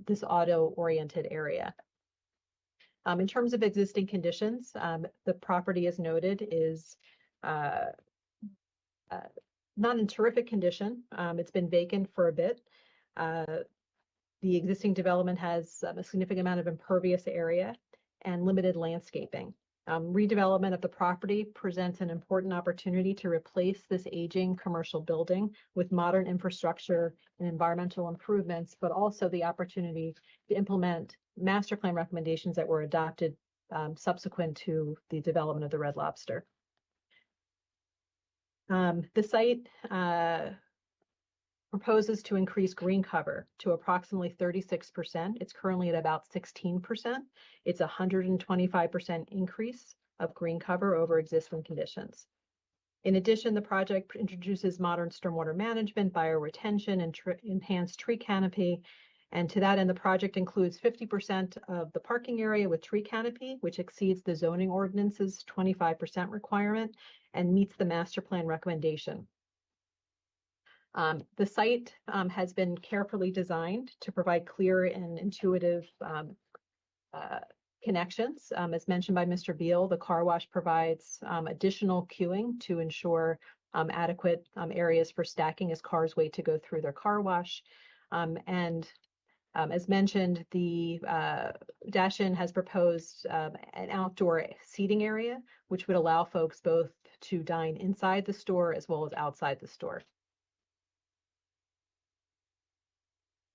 this auto-oriented area. In terms of existing conditions, the property, as noted, is not in terrific condition. It's been vacant for a bit. The existing development has a significant amount of impervious area and limited landscaping. Redevelopment of the property presents an important opportunity to replace this aging commercial building with modern infrastructure and environmental improvements, but also the opportunity to implement master plan recommendations that were adopted subsequent to the development of the Red Lobster. The site proposes to increase green cover to approximately 36%. It's currently at about 16%. It's a 125% increase of green cover over existing conditions. In addition, the project introduces modern stormwater management, bioretention, and enhanced tree canopy. And to that end, the project includes 50% of the parking area with tree canopy, which exceeds the zoning ordinance's 25% requirement and meets the master plan recommendation. The site has been carefully designed to provide clear and intuitive connections. As mentioned by Mr. Beal, the car wash provides additional queuing to ensure adequate areas for stacking as cars wait to go through their car wash. As mentioned, the Dash-In has proposed an outdoor seating area, which would allow folks both to dine inside the store as well as outside the store.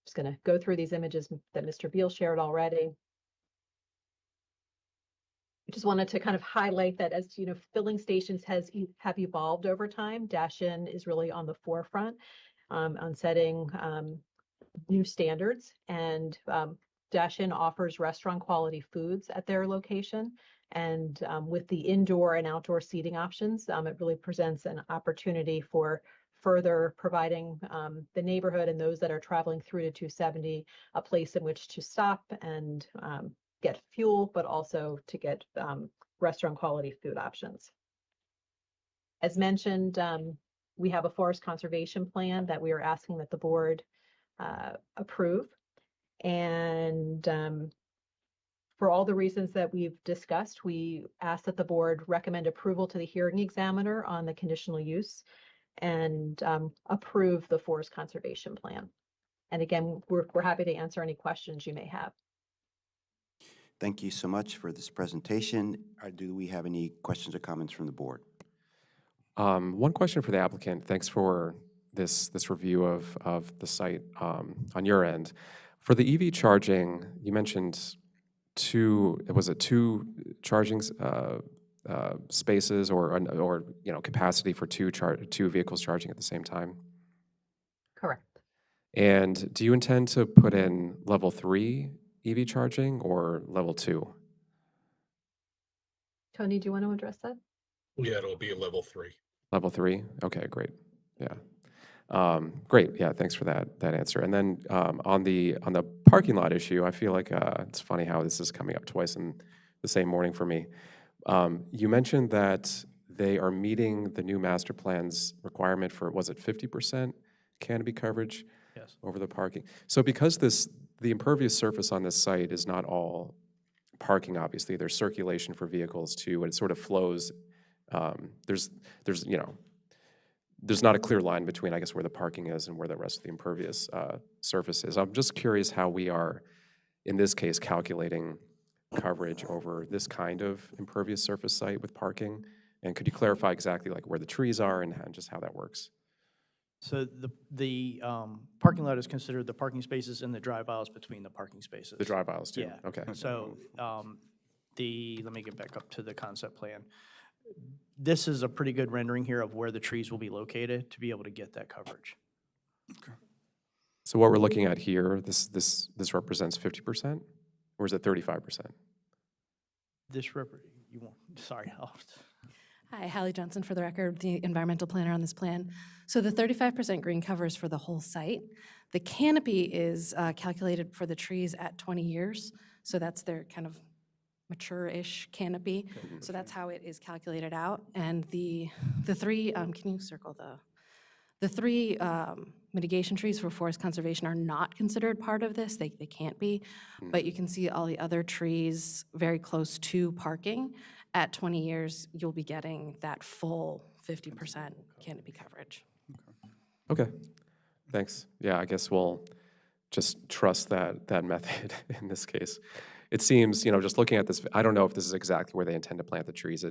Just going to go through these images that Mr. Beal shared already. I just wanted to kind of highlight that as you know, filling stations have evolved over time. Dash-In is really on the forefront on setting new standards, and Dash-In offers restaurant quality foods at their location. And with the indoor and outdoor seating options, it really presents an opportunity for further providing the neighborhood and those that are traveling through to 270 a place in which to stop and get fuel, but also to get restaurant quality food options. As mentioned, we have a forest conservation plan that we are asking that the board approve. And for all the reasons that we've discussed, we ask that the board recommend approval to the hearing examiner on the conditional use and approve the forest conservation plan. And again, we're happy to answer any questions you may have. Thank you so much for this presentation. Do we have any questions or comments from the board? One question for the applicant. Thanks for this review of the site on your end. For the EV charging, you mentioned two charging spaces or capacity for two vehicles charging at the same time? Correct. And do you intend to put in level 3 EV charging or level 2? Tony, do you want to address that? Yeah, it'll be a level 3. Level 3? Okay, great. Yeah. Great. Yeah, thanks for that answer. And then on the parking lot issue, I feel like it's funny how this is coming up twice in the same morning for me. You mentioned that they are meeting the new master plan's requirement for, was it 50% canopy coverage? Yes. Over the parking. So because the impervious surface on this site is not all parking, obviously, there's circulation for vehicles too, and it sort of flows. There's not a clear line between, I guess, where the parking is and where the rest of the impervious surface is. I'm just curious how we are, in this case, calculating coverage over this kind of impervious surface site with parking. And could you clarify exactly like where the trees are and just how that works? So the parking lot is considered the parking spaces and the drive aisles between the parking spaces. The drive aisles too? Yeah. Okay. So let me get back up to the concept plan. This is a pretty good rendering here of where the trees will be located to be able to get that coverage. So what we're looking at here, this represents 50%, or is it 35%? Sorry. Hi, Hallie Johnson for the record, the environmental planner on this plan. So the 35% green cover is for the whole site. The canopy is calculated for the trees at 20 years. So that's their kind of mature-ish canopy. So that's how it is calculated out. And the three, can you circle the three mitigation trees for forest conservation are not considered part of this. They can't be. But you can see all the other trees very close to parking. At 20 years, you'll be getting that full 50% canopy coverage. Okay, thanks. Yeah, I guess we'll just trust that method in this case. it seems, you know, just looking at this, I don't know if this is exactly where they intend to plant the trees.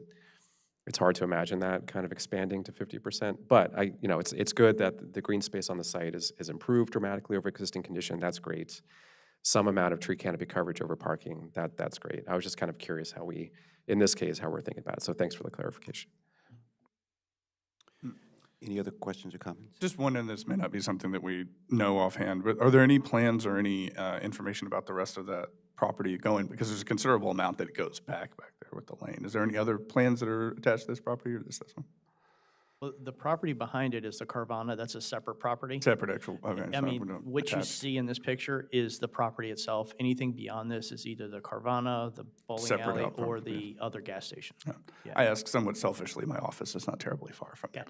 It's hard to imagine that kind of expanding to 50%, but you know, it's good that the green space on the site is improved dramatically over existing condition. That's great. Some amount of tree canopy coverage over parking, that's great. I was just kind of curious how we, in this case, how we're thinking about it. So thanks for the clarification. Any other questions or comments? Just one, and this may not be something that we know offhand, but are there any plans or any information about the rest of that property going? Because there's a considerable amount that goes back there with the lane. Is there any other plans that are attached to this property, or this one? Well, the property behind it is the Carvana. That's a separate property. Separate actual, okay. I so we mean, don't what you attach- see in this picture is the property itself. Anything beyond this is either the Carvana, the bowling Separate alley, out from or it, the other gas station. Yeah. I ask somewhat selfishly, my office is not terribly far from it.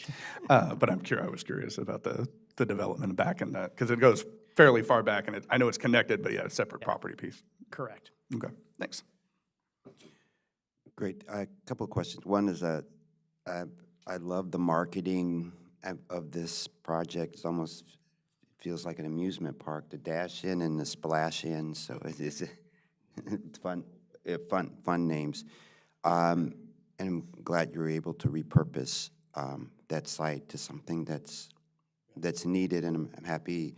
Gotcha. But I was curious about the development back in that, because it goes fairly far back, and I know it's connected, but yeah, it's a separate property piece. Correct. Okay, thanks. Great. A couple of questions. One is I love the marketing of this project. It almost feels like an amusement park, the dash in and the splash in. So it's fun, fun names. And I'm glad you were able to repurpose that site to something that's needed. And I'm happy,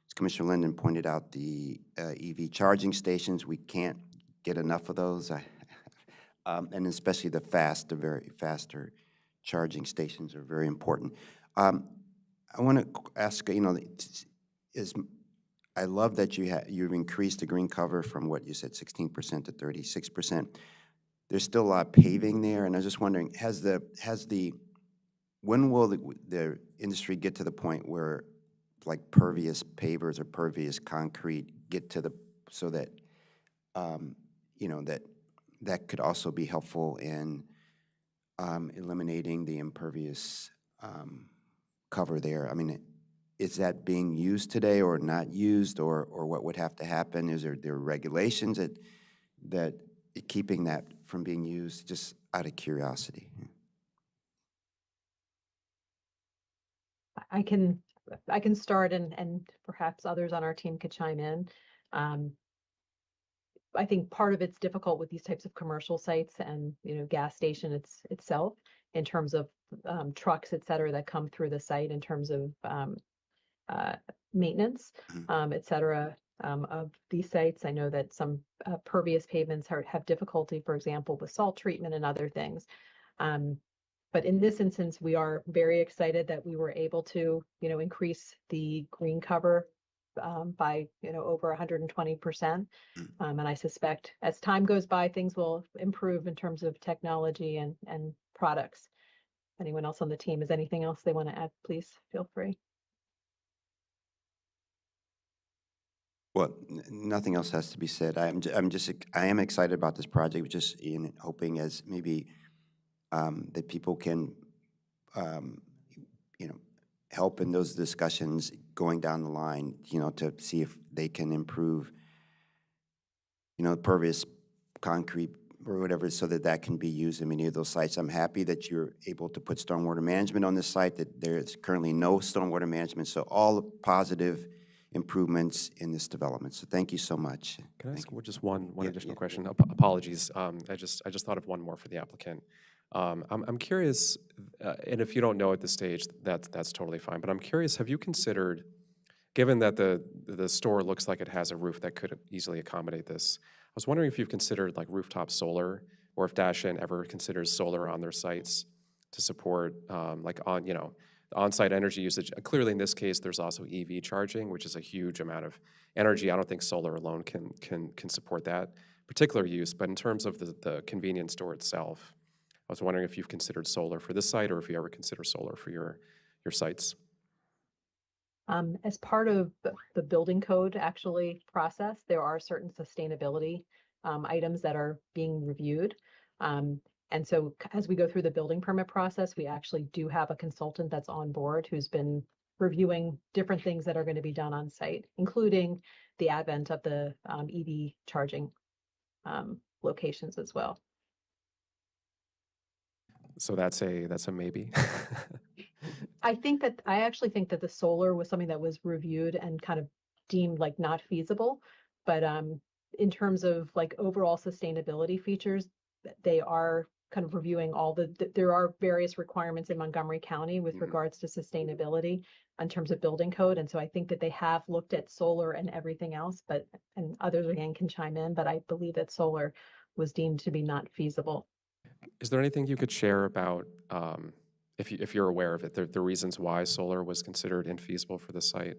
as Commissioner Linden pointed out, the EV charging stations. We can't get enough of those. And especially the very faster charging stations are very important. I want to ask, you know, I love that you've increased the green cover from what you said, 16% to 36%. There's still a lot of paving there, and I was just wondering, when will the industry get to the point where, like, pervious pavers or pervious concrete get to so that, you know, that could also be helpful in eliminating the impervious cover there? I mean, is that being used today or not used, or what would have to happen? Is there regulations that keeping that from being used, just out of curiosity? I can start and perhaps others on our team could chime in. I think part of it's difficult with these types of commercial sites and, you know, gas station itself in terms of trucks, et cetera, that come through the site in terms of maintenance, et cetera, of these sites. I know that some pervious pavements have difficulty, for example, with salt treatment and other things. But in this instance, we are very excited that we were able to, you know, increase the green cover by, you know, over 120%. And I suspect as time goes by, things will improve in terms of technology and products. Anyone else on the team has anything else they want to add, please feel free. Well, nothing else has to be said. I am excited about this project, just hoping as maybe that people can, you know, help in those discussions going down the line, you know, to see if they can improve, you know, pervious concrete or whatever, so that can be used in many of those sites. I'm happy that you're able to put stormwater management on this site, that there's currently no stormwater management, so all the positive improvements in this development. So thank you so much. Can I ask just one additional yeah. question? Apologies. I just thought of one more for the applicant. I'm curious, and if you don't know at this stage, that's totally fine. But I'm curious, have you considered, given that the store looks like it has a roof that could easily accommodate this, I was wondering if you've considered like rooftop solar, or if Dash-In ever considers solar on their sites to support on-site energy usage. Clearly, in this case, there's also EV charging, which is a huge amount of energy. I don't think solar alone can support that particular use. But in terms of the convenience store itself, I was wondering if you've considered solar for this site, or if you ever consider solar for your sites. As part of the building code actually process, there are certain sustainability items that are being reviewed. And so as we go through the building permit process, we actually do have a consultant that's on board who's been reviewing different things that are going to be done on site, including the advent of the EV charging locations as well. So that's a maybe. I actually think that the solar was something that was reviewed and kind of deemed like not feasible, but in terms of like overall sustainability features, they are kind of reviewing all there are various requirements in Montgomery County with regards to sustainability in terms of building code. And so I think that they have looked at solar and everything else, and others again can chime in, but I believe that solar was deemed to be not feasible. Is there anything you could share about, if you're aware of it, the reasons why solar was considered infeasible for the site?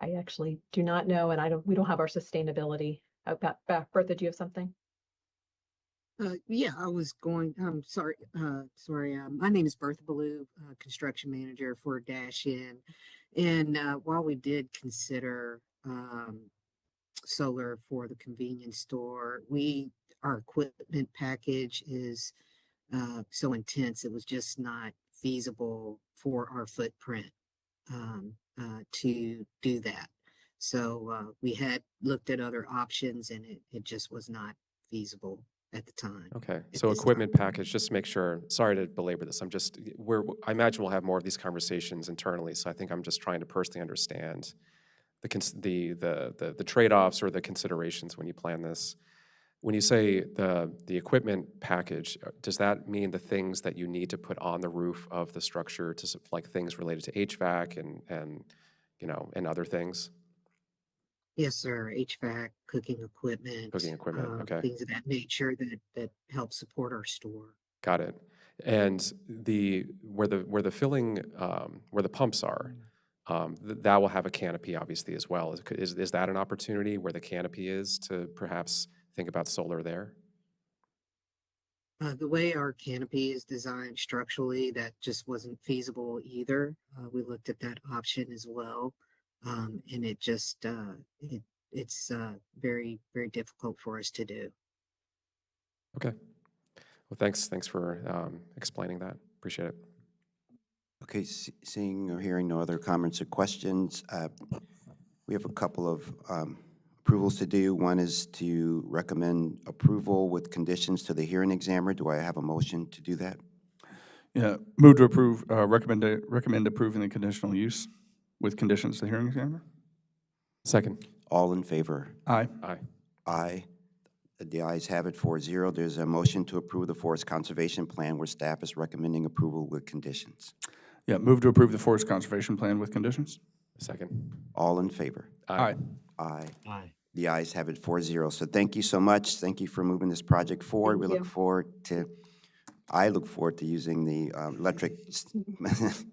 I actually do not know, and we don't have our sustainability. Bertha, do you have something? Yeah, I was going, sorry. My name is Bertha Ballou, construction manager for Dash In. And while we did consider solar for the convenience store, our equipment package is so intense, it was just not feasible for our footprint to do that. So we had looked at other options and it just was not feasible at the time. Okay, at so this equipment time. package, just to make sure, sorry to belabor this, I imagine we'll have more of these conversations internally, so I think I'm just trying to personally understand the trade-offs or the considerations when you plan this. When you say the equipment package, does that mean the things that you need to put on the roof of the structure like things related to HVAC and other things? Yes, sir. HVAC, cooking Cooking equipment, okay. things of that nature that help support our store. Got it. And where the pumps are, that will have a canopy obviously as well. Is that an opportunity where the canopy is to perhaps think about solar there? The way our canopy is designed structurally, that just wasn't feasible either. We looked at that option as well, and it's very, very difficult for us to do. Okay. Well, thanks for explaining that. Appreciate it. Okay, seeing or hearing no other comments or questions, we have a couple of approvals to do. One is to recommend approval with conditions to the hearing examiner. Do I have a motion to do that? Yeah, move to approve, recommend approving the conditional use with conditions to the hearing examiner. Second. All in favor? Aye. Aye. Aye. The ayes have it 4-0. There's a motion to approve the Forest Conservation Plan where staff is recommending approval with conditions. Yeah, move to approve the forest conservation plan with conditions. Second. All in favor? Aye. Aye. Aye. The ayes have it 4-0. So thank you so much. Thank you for moving this project forward. Thank you. I look forward to using the electric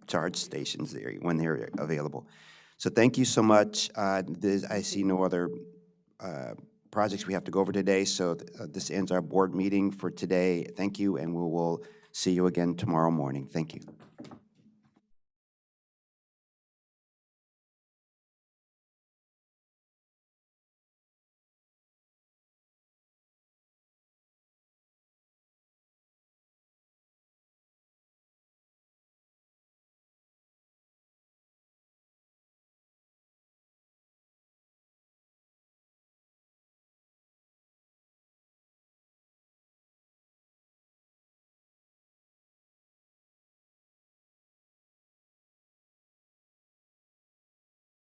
charge stations there when they're available. So thank you so much. I see no other projects we have to go over today, so this ends our board meeting for today. Thank you, and we will see you again tomorrow morning. Thank you.